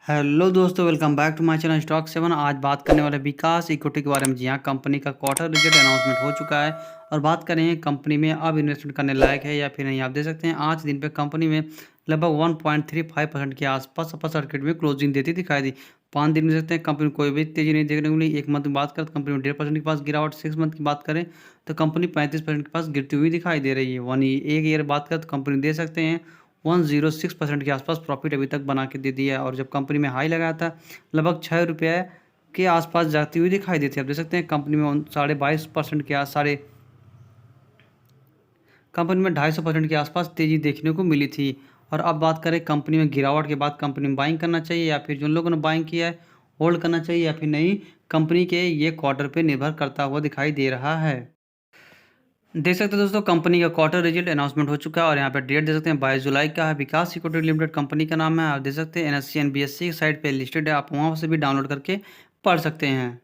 Hello दोस्तों, welcome back to my channel stock 7। आज बात करने वाले विकास इक्विटी के बारे में। जी हाँ, कंपनी का क्वार्टर रिजल्ट अनाउंसमेंट हो चुका है और बात करें कंपनी में अब इन्वेस्टमेंट करने लायक है या फिर नहीं। आप देख सकते हैं आज दिन पे कंपनी में लगभग 1.35% के आसपास अपर सर्किट में क्लोजिंग देती दिखाई दी। 5 दिन में सकते हैं कंपनी कोई भी तेजी नहीं देखने को मिली। एक मंथ की बात करें तो कंपनी में 1.5% के पास गिरावट। 6 मंथ की बात करें तो कंपनी 35% के पास गिरती हुई दिखाई दे रही है। एक ईयर बात करें तो कंपनी दे सकते हैं 106% के आसपास प्रॉफिट अभी तक बना के दे दिया है। और जब कंपनी में हाई लगाया था लगभग ₹6 के आसपास जाती हुई दिखाई देती है। आप देख सकते हैं कंपनी में 22.5% के साढ़े कंपनी में 250% के आसपास तेज़ी देखने को मिली थी। और अब बात करें कंपनी में गिरावट के बाद कंपनी में बाइंग करना चाहिए या फिर जिन लोगों ने बाइंग किया है होल्ड करना चाहिए या फिर नहीं, कंपनी के ये क्वार्टर पे निर्भर करता हुआ दिखाई दे रहा है। देख सकते हैं दोस्तों, कंपनी का क्वार्टर रिजल्ट अनाउंसमेंट हो चुका है और यहाँ पे डेट देख सकते हैं 22 जुलाई का है। विकास इक्विटी लिमिटेड कंपनी का नाम है। आप देख सकते हैं NSE and BSE की साइट पे लिस्टेड है, आप वहाँ से भी डाउनलोड करके पढ़ सकते हैं।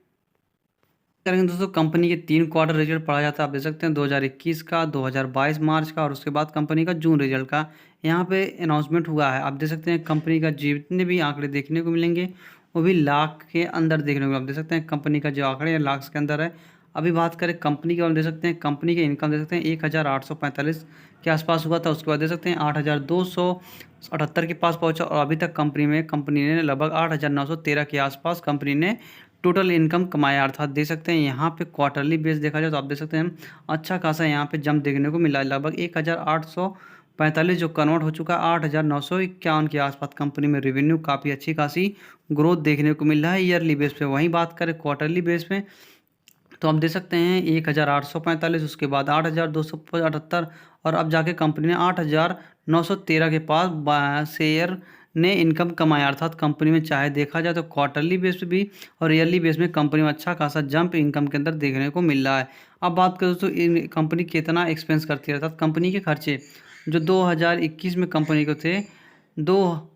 करेंगे दोस्तों, कंपनी के 3 क्वार्टर रिजल्ट पढ़ा जाता है। आप देख सकते हैं 2021 का, 2022 मार्च का और उसके बाद कंपनी का जून रिजल्ट का यहाँ पे अनाउंसमेंट हुआ है। आप देख सकते हैं कंपनी का जितने भी आंकड़े देखने को मिलेंगे वो भी लाख के अंदर देखने को। आप देख सकते हैं कंपनी का जो आंकड़े हैं लाख के अंदर है। अभी बात करें कंपनी के बारे में, देख सकते हैं कंपनी के इनकम देख सकते हैं 1845 के आसपास हुआ था। उसके बाद देख सकते हैं 8278 के पास पहुंचा और अभी तक कंपनी ने लगभग 8913 के आसपास कंपनी ने टोटल इनकम कमाया। अर्थात देख सकते हैं यहाँ पे क्वार्टरली बेस देखा जाए तो आप देख सकते हैं अच्छा खासा यहाँ पे जंप देखने को मिला। लगभग 1845 जो कन्वर्ट हो चुका है 8951 के आसपास कंपनी में रेवेन्यू काफ़ी अच्छी खासी ग्रोथ देखने को मिल रहा है ईयरली बेस पे। वहीं बात करें क्वार्टरली बेस पे तो आप देख सकते हैं 1845, उसके बाद 8278 और अब जाके कंपनी ने 8913 के पास शेयर ने इनकम कमाया। अर्थात कंपनी में चाहे देखा जाए तो क्वार्टरली बेस पे भी और ईयरली बेस में कंपनी में अच्छा खासा जंप इनकम के अंदर देखने को मिल रहा है। अब बात करें तो इन कंपनी कितना एक्सपेंस करती है, अर्थात कंपनी के खर्चे जो 2021 में कंपनी को थे दो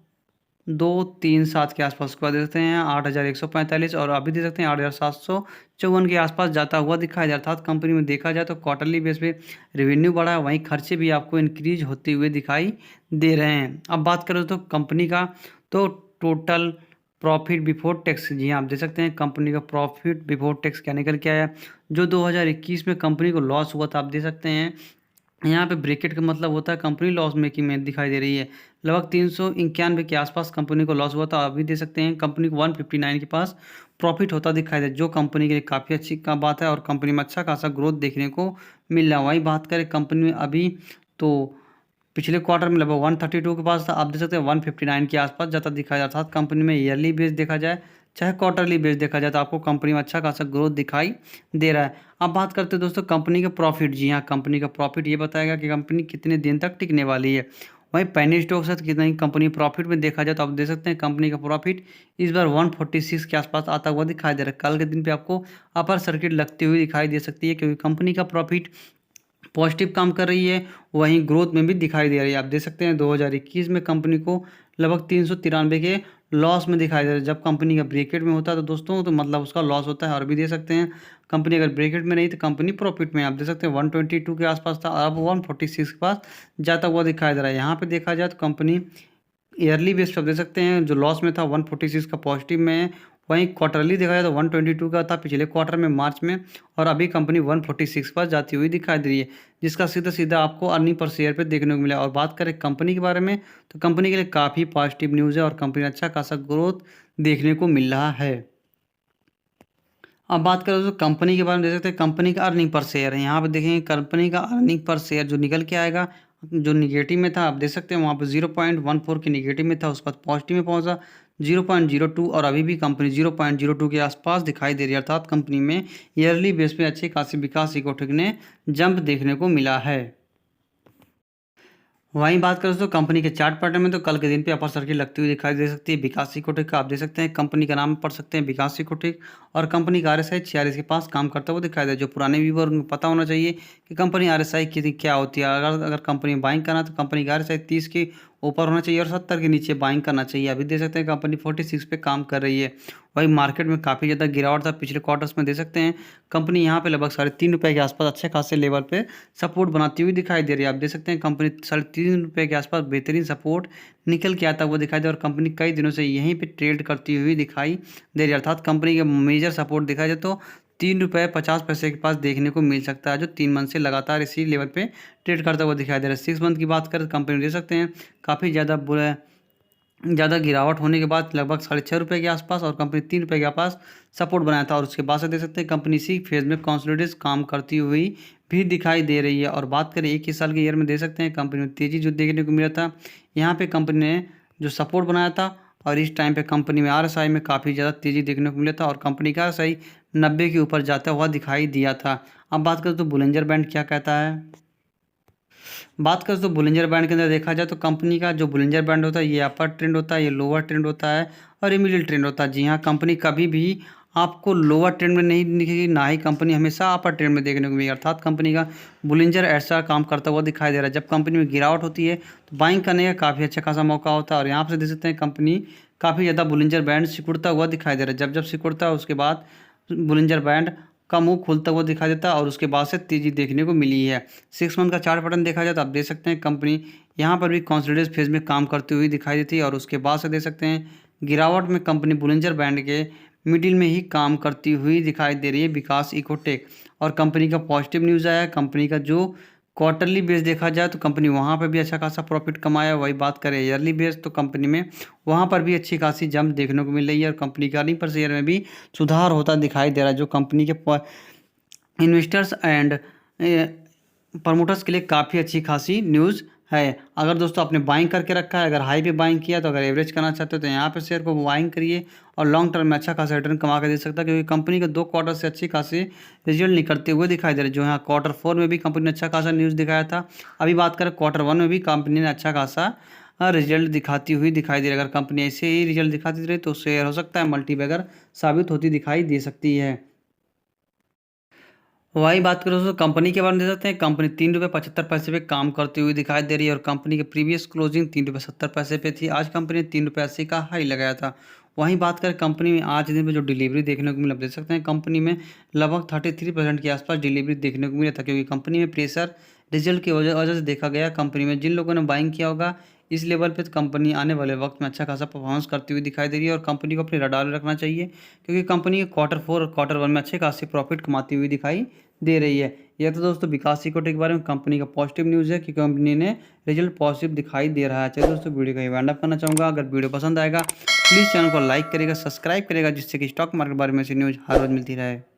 237 के आसपास। उसके बाद दे सकते हैं 8145 और अभी दे सकते हैं 8754 के आसपास जाता हुआ दिखाई दे। अर्थात कंपनी में देखा जाए तो क्वार्टरली बेस पे रेवेन्यू बढ़ा है, वहीं खर्चे भी आपको इंक्रीज होते हुए दिखाई दे रहे हैं। अब बात करें तो कंपनी का तो टोटल प्रॉफिट बिफोर टैक्स, जी हाँ आप देख सकते हैं कंपनी का प्रॉफिट बिफोर टैक्स क्या निकल के आया। जो 2021 में कंपनी को लॉस हुआ था आप देख सकते हैं यहाँ पे ब्रैकेट का मतलब होता है कंपनी लॉस मेकिंग में दिखाई दे रही है। लगभग 391 के आसपास कंपनी को लॉस हुआ था। अभी दे सकते हैं कंपनी को 159 के पास प्रॉफिट होता दिखाई दे, जो कंपनी के लिए काफ़ी अच्छी का बात है और कंपनी में अच्छा खासा ग्रोथ देखने को मिल रहा है। वहीं बात करें कंपनी में अभी तो पिछले क्वार्टर में लगभग 132 के पास था, आप देख सकते हैं 159 के आसपास जाता दिखाई देता। अर्थात कंपनी में ईयरली बेस देखा जाए चाहे क्वार्टरली बेस देखा जाए तो आपको कंपनी में अच्छा खासा ग्रोथ दिखाई दे रहा है। अब बात करते हैं दोस्तों कंपनी का प्रॉफिट। जी हाँ, कंपनी का प्रॉफिट ये बताएगा कि कंपनी कितने दिन तक टिकने वाली है। वहीं पेनी स्टॉक से कितना ही कंपनी प्रॉफिट में देखा जाए तो आप देख सकते हैं कंपनी का प्रॉफिट इस बार 146 के आसपास आता हुआ दिखाई दे रहा है। कल के दिन पे आपको अपर सर्किट लगती हुई दिखाई दे सकती है क्योंकि कंपनी का प्रॉफिट पॉजिटिव काम कर रही है, वहीं ग्रोथ में भी दिखाई दे रही है। आप देख सकते हैं 2021 में कंपनी को लगभग 393 के लॉस में दिखाई दे रहा है। जब कंपनी का ब्रेकेट में होता है तो दोस्तों तो मतलब उसका लॉस होता है। और भी दे सकते हैं कंपनी अगर ब्रेकेट में नहीं तो कंपनी प्रॉफिट में। आप देख सकते हैं 122 के आसपास था, अब 146 के पास जाता हुआ दिखाई दे रहा है। यहाँ पे देखा जाए तो कंपनी ईयरली बेस पर देख सकते हैं जो लॉस में था 146 का पॉजिटिव में है। वहीं क्वार्टरली देखा जाए तो 122 का था पिछले क्वार्टर में मार्च में और अभी कंपनी 146 पर जाती हुई दिखाई दे रही है, जिसका सीधा सीधा आपको अर्निंग पर शेयर पे देखने को मिला। और बात करें कंपनी के बारे में तो कंपनी के लिए काफ़ी पॉजिटिव न्यूज़ है और कंपनी अच्छा खासा ग्रोथ देखने को मिल रहा है। अब बात करें तो कंपनी के बारे में देख सकते हैं कंपनी का अर्निंग पर शेयर है। यहाँ पे देखेंगे कंपनी का अर्निंग पर शेयर जो निकल के आएगा, जो निगेटिव में था आप देख सकते हैं वहाँ पे 0.14 के निगेटिव में था, उसके बाद पॉजिटिव में पहुँचा 0.02 और अभी भी कंपनी 0.02 के आसपास दिखाई दे रही है। अर्थात कंपनी में ईयरली बेस पे अच्छी खासी विकास इकोटेक ने जंप देखने को मिला है। वहीं बात करें तो कंपनी के चार्ट पैटर्न में तो कल के दिन पे अपर सर्किट लगती हुई दिखाई दे सकती है। विकास इकोटेक का आप देख सकते हैं कंपनी का नाम पढ़ सकते हैं विकास इकोटेक और कंपनी का RSI 46 के पास काम करता हुआ दिखाई दे। जो पुराने व्यूवर उनको पता होना चाहिए कि कंपनी RSI की क्या होती है। अगर कंपनी बाइंग करना तो कंपनी का RSI 30 के ऊपर होना चाहिए और 70 के नीचे बाइंग करना चाहिए। अभी देख सकते हैं कंपनी 46 पे काम कर रही है। वही मार्केट में काफ़ी ज़्यादा गिरावट था पिछले क्वार्टर्स में, देख सकते हैं कंपनी यहाँ पे लगभग ₹3.5 के आसपास अच्छे खासे लेवल पे सपोर्ट बनाती हुई दिखाई दे रही है। आप देख सकते हैं कंपनी ₹3.5 के आसपास बेहतरीन सपोर्ट निकल के आता हुआ दिखाई दे और कंपनी कई दिनों से यहीं पे ट्रेड करती हुई दिखाई दे रही है। अर्थात कंपनी का मेजर सपोर्ट देखा जाए तो ₹3.50 के पास देखने को मिल सकता है, जो 3 मंथ से लगातार इसी लेवल पे ट्रेड करता हुआ दिखाई दे रहा है। 6 मंथ की बात करें तो कंपनी देख सकते हैं काफ़ी ज़्यादा गिरावट होने के बाद लगभग ₹6.5 के आसपास और कंपनी ₹3 के आसपास सपोर्ट बनाया था और उसके बाद से देख सकते हैं कंपनी इसी फेज़ में कंसोलिडेट काम करती हुई भी दिखाई दे रही है। और बात करें 1 ही साल के ईयर में, देख सकते हैं कंपनी में तेज़ी जो देखने को मिला था, यहाँ पे कंपनी ने जो सपोर्ट बनाया था और इस टाइम पे कंपनी में RSI में काफ़ी ज़्यादा तेज़ी देखने को मिला था और कंपनी का RSI 90 के ऊपर जाता हुआ दिखाई दिया था। अब बात करें तो बुलिंजर बैंड क्या कहता है। बात करें तो बुलिंजर बैंड के अंदर देखा जाए तो कंपनी का जो बुलिंजर बैंड होता है ये अपर ट्रेंड होता है, ये लोअर ट्रेंड होता है और ये मिडिल ट्रेंड होता है। जी हाँ, कंपनी कभी भी आपको लोअर ट्रेंड में नहीं दिखेगी, ना ही कंपनी हमेशा अपर ट्रेंड में देखने को मिलेगी। अर्थात कंपनी का बुलिंजर ऐसा काम करता हुआ दिखाई दे रहा है। जब कंपनी में गिरावट होती है तो बाइंग करने का काफ़ी अच्छा खासा मौका होता है और यहाँ पर देख सकते हैं कंपनी काफ़ी ज़्यादा बुलिंजर बैंड सिकुड़ता हुआ दिखाई दे रहा है। जब सिकुड़ता है उसके बाद बुलिंजर बैंड का मुंह खुलता हुआ दिखाई देता है और उसके बाद से तेजी देखने को मिली है। 6 मंथ का चार्ट पैटर्न देखा जाए तो आप देख सकते हैं कंपनी यहाँ पर भी कंसोलिडेशन फेज में काम करती हुई दिखाई देती है और उसके बाद से देख सकते हैं गिरावट में कंपनी बुलिंजर बैंड के मिडिल में ही काम करती हुई दिखाई दे रही है विकास इकोटेक। और कंपनी का पॉजिटिव न्यूज़ आया है, कंपनी का जो क्वार्टरली बेस देखा जाए तो कंपनी वहाँ पर भी अच्छा खासा प्रॉफिट कमाया। वही बात करें ईयरली बेस तो कंपनी में वहाँ पर भी अच्छी खासी जंप देखने को मिल रही है और कंपनी का अर्निंग पर शेयर में भी सुधार होता दिखाई दे रहा है, जो कंपनी के इन्वेस्टर्स एंड प्रमोटर्स के लिए काफ़ी अच्छी खासी न्यूज़ है। अगर दोस्तों आपने बाइंग करके रखा है, अगर हाई पे बाइंग किया तो अगर एवरेज करना चाहते हो तो यहाँ पे शेयर को बाइंग करिए और लॉन्ग टर्म में अच्छा खासा रिटर्न कमा के दे सकता है, क्योंकि कंपनी के 2 क्वार्टर से अच्छी खासी रिजल्ट निकलते हुए दिखाई दे रहे हैं। जो यहाँ Q4 में भी कंपनी ने अच्छा खासा न्यूज़ दिखाया था। अभी बात करें Q1 में भी कंपनी ने अच्छा खासा रिजल्ट दिखाती हुई दिखाई दे रही है। अगर कंपनी ऐसे ही रिजल्ट दिखाती रही तो शेयर हो सकता है मल्टीबैगर साबित होती दिखाई दे सकती है। वही बात करें दोस्तों कंपनी के बारे में, दे सकते हैं कंपनी ₹3.75 पे काम करती हुई दिखाई दे रही है और कंपनी की प्रीवियस क्लोजिंग ₹3.70 पे थी। आज कंपनी ने ₹3.80 का हाई लगाया था। वहीं बात करें कंपनी में आज दिन में जो डिलीवरी देखने को मिला, देख सकते हैं कंपनी में लगभग 33% के आसपास डिलीवरी देखने को मिला था, क्योंकि कंपनी में प्रेशर रिजल्ट की वजह से देखा गया। कंपनी में जिन लोगों ने बाइंग किया होगा इस लेवल पे तो कंपनी आने वाले वक्त में अच्छा खासा परफॉर्मेंस करती हुई दिखाई दे रही है और कंपनी को अपने रडार में रखना चाहिए, क्योंकि कंपनी Q4 और Q1 में अच्छे खासे प्रॉफिट कमाती हुई दिखाई दे रही है। यह तो दोस्तों विकास इकोटेक के बारे में कंपनी का पॉजिटिव न्यूज़ है कि कंपनी ने रिजल्ट पॉजिटिव दिखाई दे रहा है। चलिए दोस्तों वीडियो का वाइंड अप करना चाहूँगा। अगर वीडियो पसंद आएगा प्लीज़ चैनल को लाइक करेगा, सब्सक्राइब करेगा, जिससे कि स्टॉक मार्केट के बारे में ऐसी न्यूज़ हर रोज़ मिलती रहे।